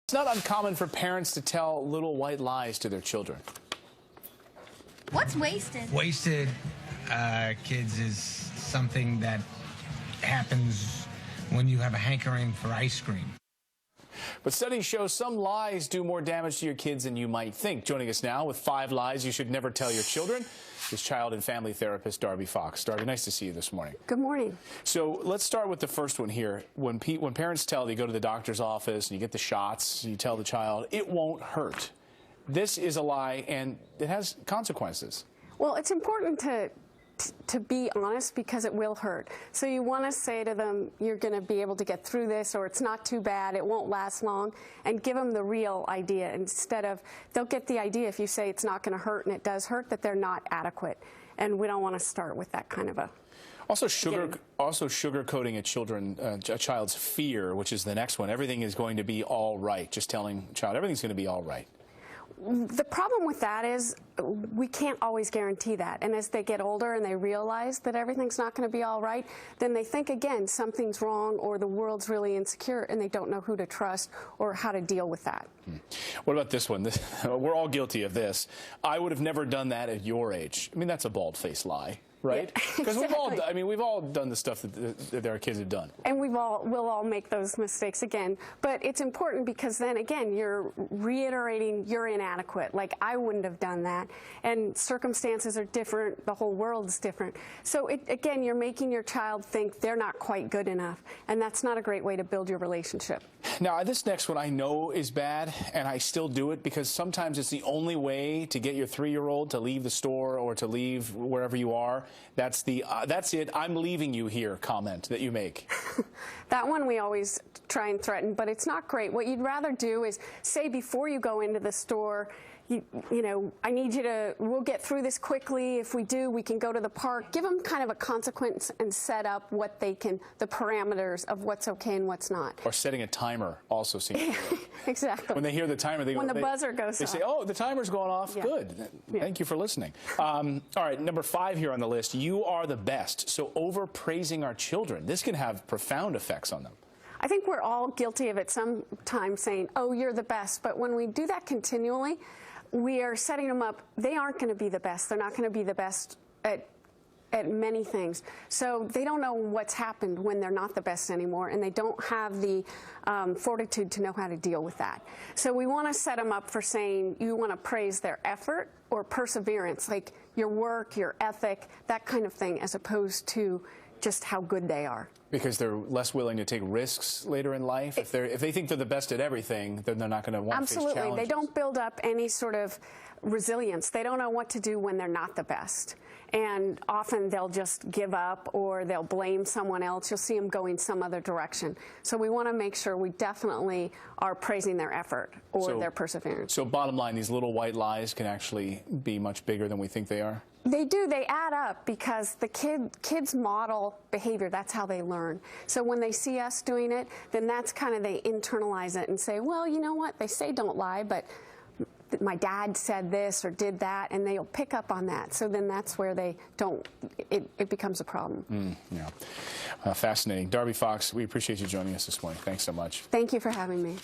It's not uncommon for parents to tell little white lies to their children. What's wasted? Wasted, kids, is something that happens when you have a hankering for ice cream. But studies show some lies do more damage to your kids than you might think. Joining us now with 5 lies you should never tell your children is child and family therapist Darby Fox. Darby, nice to see you this morning. Good morning. So let's start with the first one here. When parents tell, they go to the doctor's office and you get the shots, you tell the child, it won't hurt. This is a lie and it has consequences. Well, it's important to be honest because it will hurt. So you want to say to them, you're going to be able to get through this, or it's not too bad, it won't last long, and give them the real idea instead of, they'll get the idea if you say it's not going to hurt and it does hurt, that they're not adequate. And we don't want to start with that kind of a... Also sugarcoating a child's fear, which is the next one. Everything is going to be all right. Just telling a child everything's going to be all right. The problem with that is we can't always guarantee that. And as they get older and they realize that everything's not going to be all right, then they think again something's wrong or the world's really insecure and they don't know who to trust or how to deal with that. What about this one? We're all guilty of this. I would have never done that at your age. I mean, that's a bald-faced lie. Right? Because Exactly. we've all done the stuff that our kids have done. And we'll all make those mistakes again. But it's important because then again, you're reiterating you're inadequate. Like, I wouldn't have done that. And circumstances are different. The whole world's different. So again, you're making your child think they're not quite good enough. And that's not a great way to build your relationship. Now, this next one I know is bad, and I still do it because sometimes it's the only way to get your 3-year-old to leave the store or to leave wherever you are. That's it, I'm leaving you here comment that you make. That one we always try and threaten, but it's not great. What you'd rather do is say before you go into the store, you know, I need you to, we'll get through this quickly. If we do, we can go to the park. Give them kind of a consequence and set up what they can, the parameters of what's okay and what's not. Or setting a timer also seems to work. Exactly. When they hear the timer, when the buzzer goes off, they say, oh, the timer's going off. Yeah. Good. Yeah. Thank you for listening. All right, number 5 here on the list. You are the best. So overpraising our children, this can have profound effects on them. I think we're all guilty of it sometimes saying, oh, you're the best. But when we do that continually, we are setting them up. They aren't going to be the best. They're not going to be the best at many things. So they don't know what's happened when they're not the best anymore, and they don't have the fortitude to know how to deal with that. So we want to set them up for saying you want to praise their effort or perseverance, like your work, your ethic, that kind of thing, as opposed to just how good they are. Because they're less willing to take risks later in life? If they think they're the best at everything, then they're not going to want to face challenges. Absolutely. They don't build up any sort of resilience. They don't know what to do when they're not the best. And often they'll just give up or they'll blame someone else. You'll see them going some other direction. So we want to make sure we definitely are praising their effort or their perseverance. So bottom line, these little white lies can actually be much bigger than we think they are? They do. They add up because the kids model behavior. That's how they learn. So when they see us doing it, then that's kind of, they internalize it and say, well, you know what? They say don't lie, but my dad said this or did that, and they'll pick up on that. So then that's where they don't, it becomes a problem. Yeah. Fascinating. Darby Fox, we appreciate you joining us this morning. Thanks so much. Thank you for having me.